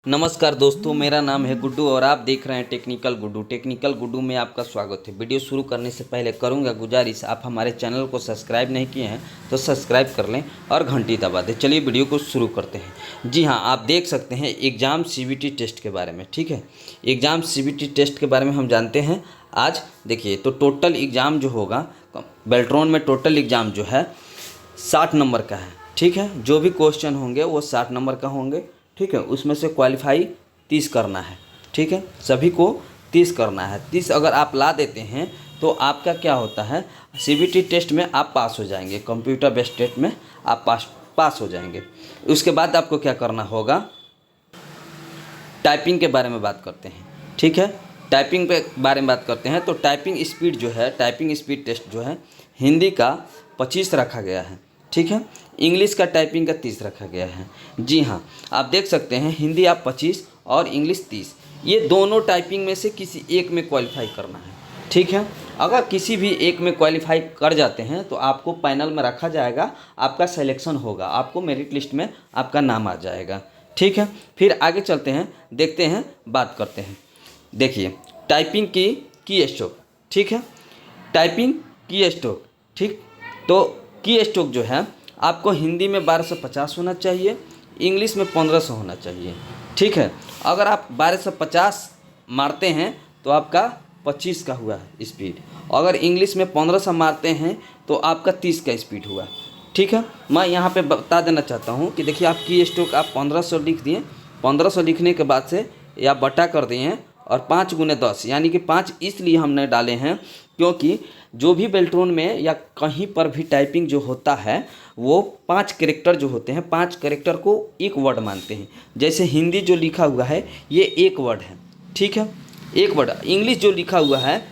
नमस्कार दोस्तों, मेरा नाम है गुड्डू और आप देख रहे हैं टेक्निकल गुड्डू। टेक्निकल गुड्डू में आपका स्वागत है। वीडियो शुरू करने से पहले करूंगा गुजारिश, आप हमारे चैनल को सब्सक्राइब नहीं किए हैं तो सब्सक्राइब कर लें और घंटी दबा दें। चलिए वीडियो को शुरू करते हैं। जी हाँ, आप देख सकते हैं एग्ज़ाम CBT टेस्ट के बारे में। ठीक है, एग्ज़ाम CBT टेस्ट के बारे में हम जानते हैं आज। देखिए, तो टोटल एग्ज़ाम जो होगा बेल्ट्रॉन में, टोटल एग्ज़ाम जो है 60 नंबर का है। ठीक है, जो भी क्वेश्चन होंगे वो 60 नंबर का होंगे। ठीक है, उसमें से क्वालिफाई 30 करना है। ठीक है, सभी को 30 करना है। 30 अगर आप ला देते हैं तो आपका क्या होता है, CBT टेस्ट में आप पास हो जाएंगे। कंप्यूटर बेस्ड टेस्ट में आप पास हो जाएंगे। उसके बाद आपको क्या करना होगा, टाइपिंग के बारे में बात करते हैं। ठीक है, टाइपिंग के बारे में बात करते हैं तो टाइपिंग स्पीड जो है, टाइपिंग स्पीड टेस्ट जो है हिंदी का 25 रखा गया है। ठीक है, इंग्लिश का टाइपिंग का 30 रखा गया है। जी हाँ, आप देख सकते हैं हिंदी आप 25 और इंग्लिश 30, ये दोनों टाइपिंग में से किसी एक में क्वालिफाई करना है। ठीक है, अगर किसी भी एक में क्वालिफाई कर जाते हैं तो आपको पैनल में रखा जाएगा, आपका सिलेक्शन होगा, आपको मेरिट लिस्ट में आपका नाम आ जाएगा। ठीक है, फिर आगे चलते हैं, देखते हैं, बात करते हैं। देखिए, टाइपिंग की स्ट्रोक। ठीक है, टाइपिंग की स्ट्रोक। ठीक, तो की स्ट्रोक जो है आपको हिंदी में 1250 होना चाहिए, इंग्लिश में 1500 होना चाहिए। ठीक है, अगर आप 1250 मारते हैं तो आपका 25 का हुआ स्पीड, अगर इंग्लिश में 1500 मारते हैं तो आपका 30 का स्पीड हुआ। ठीक है, मैं यहाँ पे बता देना चाहता हूँ कि देखिए, आप की स्ट्रोक आप 1500 लिख दिए। 1500 लिखने के बाद से या बटा कर दिए हैं और 5 गुने 10 यानी कि 5 इसलिए हमने डाले हैं क्योंकि जो भी बेल्ट्रॉन में या कहीं पर भी टाइपिंग जो होता है वो 5 कैरेक्टर जो होते हैं, 5 कैरेक्टर को एक वर्ड मानते हैं। जैसे हिंदी जो लिखा हुआ है ये एक वर्ड है। ठीक है, एक वर्ड। इंग्लिश जो लिखा हुआ है,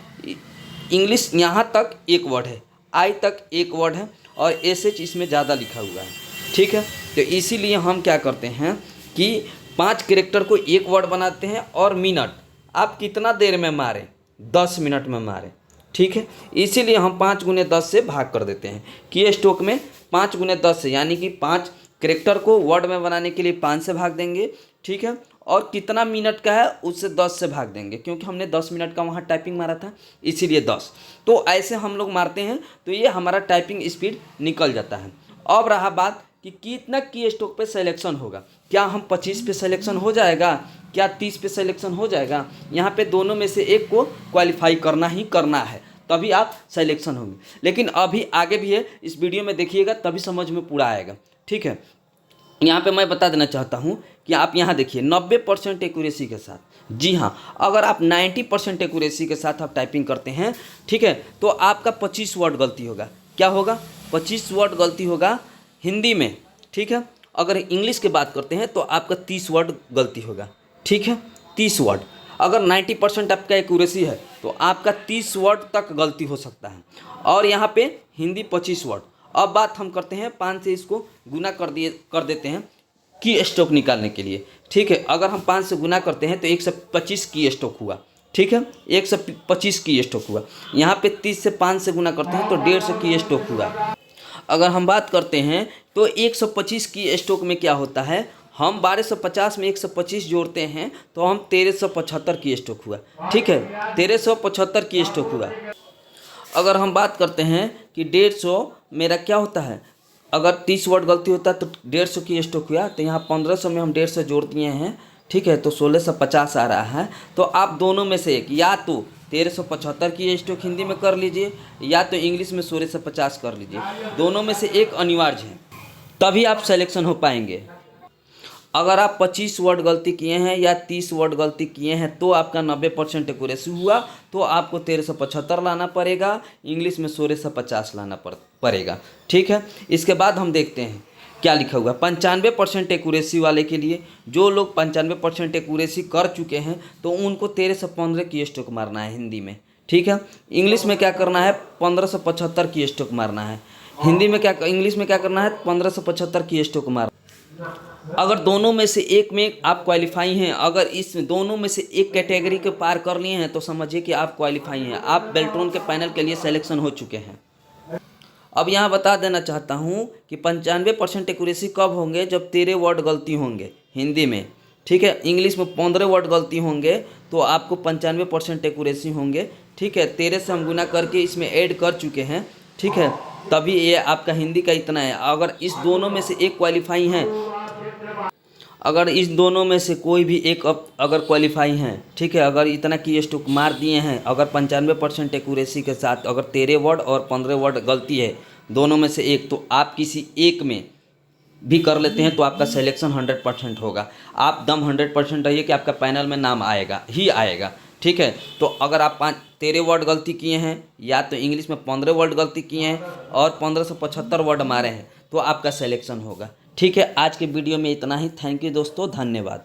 इंग्लिश यहाँ तक एक वर्ड है, आई तक एक वर्ड है और SH इसमें ज़्यादा लिखा हुआ है। ठीक है, तो इसीलिए हम क्या करते हैं कि 5 कैरेक्टर को एक वर्ड बनाते हैं और मिनट आप कितना देर में मारें, 10 मिनट में मारें। ठीक है, इसीलिए हम 5 गुने 10 से भाग कर देते हैं। की स्ट्रोक में 5 गुने 10 से यानी कि 5 कैरेक्टर को वर्ड में बनाने के लिए 5 से भाग देंगे। ठीक है, और कितना मिनट का है उससे 10 से भाग देंगे, क्योंकि हमने 10 मिनट का वहाँ टाइपिंग मारा था इसीलिए 10। तो ऐसे हम लोग मारते हैं तो ये हमारा टाइपिंग स्पीड निकल जाता है। अब रहा बात कि कितना की स्ट्रोक पे सिलेक्शन होगा, क्या हम 25 पे सिलेक्शन हो जाएगा, क्या 30 पे सिलेक्शन हो जाएगा। यहाँ पे दोनों में से एक को क्वालिफाई करना ही करना है, तभी आप सिलेक्शन होंगे। लेकिन अभी आगे भी है, इस वीडियो में देखिएगा तभी समझ में पूरा आएगा। ठीक है, यहाँ पे मैं बता देना चाहता हूँ कि आप यहाँ देखिए 90% एक्यूरेसी के साथ। जी हाँ, अगर आप 90% एक्यूरेसी के साथ आप टाइपिंग करते हैं, ठीक है, तो आपका 25 वर्ड गलती होगा। क्या होगा, 25 वर्ड गलती होगा हिंदी में। ठीक है, अगर इंग्लिश की बात करते हैं तो आपका 30 वर्ड गलती होगा। ठीक है, 30 वर्ड। अगर 90% आपका एक्यूरेसी है तो आपका 30 वर्ड तक गलती हो सकता है, और यहाँ पे हिंदी 25 वर्ड। अब बात हम करते हैं 5 से इसको गुना कर देते हैं की स्ट्रोक निकालने के लिए। ठीक है, अगर हम 5 से गुना करते हैं तो 125 की स्ट्रोक हुआ। ठीक है, 125 की स्ट्रोक हुआ। यहाँ पे 30 से 5 से गुना करते हैं तो 150 की स्ट्रोक हुआ। अगर हम बात करते हैं तो 125 की स्ट्रोक में क्या होता है, हम 1250 में 125 जोड़ते हैं तो हम 1375 की स्ट्रोक हुआ। ठीक है, 1375 की स्ट्रोक हुआ। अगर हम बात करते हैं कि 150 मेरा क्या होता है, अगर 30 वर्ड गलती होता है तो 150 की स्ट्रोक हुआ, तो यहाँ 1500 में हम 150 जोड़ दिए हैं। ठीक है, तो 1650 आ रहा है। तो आप दोनों में से एक, या तो 1375 की स्ट्रोक हिंदी में कर लीजिए या तो इंग्लिश में 1650 कर लीजिए, दोनों में से एक अनिवार्य है, तभी आप सिलेक्शन हो पाएंगे। अगर आप 25 वर्ड गलती किए हैं या 30 वर्ड गलती किए हैं तो आपका 90% एक्यूरेसी हुआ, तो आपको 1375 लाना पड़ेगा, इंग्लिश में 1650 लाना पड़ेगा। ठीक है, इसके बाद हम देखते हैं क्या लिखा हुआ। 95% एक्यूरेसी वाले के लिए, जो लोग 95% एक्यूरेसी कर चुके हैं तो उनको 1315 की स्ट्रोक मारना है हिंदी में। ठीक है, इंग्लिश में क्या करना है, 1575 की स्ट्रोक मारना है। हिंदी में क्या, इंग्लिश में क्या करना है, 1575 की स्ट्रोक मारना। अगर दोनों में से एक में आप क्वालिफाई हैं, अगर इस दोनों में से एक कैटेगरी के पार कर लिए हैं तो समझिए कि आप क्वालिफाई हैं, आप बेल्ट्रॉन के पैनल के लिए सिलेक्शन हो चुके हैं। अब यहाँ बता देना चाहता हूँ कि 95% एक्यूरेसी कब होंगे, जब 13 वर्ड गलती होंगे हिंदी में। ठीक है। इंग्लिश में 15 वर्ड गलती होंगे तो आपको 95% एक्यूरेसी होंगे, ठीक है। 13 से हम गुना करके इसमें ऐड कर चुके हैं, ठीक है। तभी ये आपका हिंदी का इतना है। अगर इस दोनों में से एक क्वालिफाई हैं, अगर इस दोनों में से कोई भी एक अगर क्वालिफाई हैं, ठीक है, अगर इतना की स्टोक मार दिए हैं, अगर 95% एक्यूरेसी के साथ अगर 13 वर्ड और 15 वर्ड गलती है दोनों में से एक, तो आप किसी एक में भी कर लेते हैं तो आपका सिलेक्शन 100% होगा। आप दम 100% रहिए कि आपका पैनल में नाम आएगा ही आएगा, ठीक है। तो अगर आप 13 वर्ड गलती किए हैं या तो इंग्लिश में 15 वर्ड गलती किए हैं और 15 से 75 वर्ड मारे हैं तो आपका सिलेक्शन होगा, ठीक है। आज के वीडियो में इतना ही। थैंक यू दोस्तों, धन्यवाद।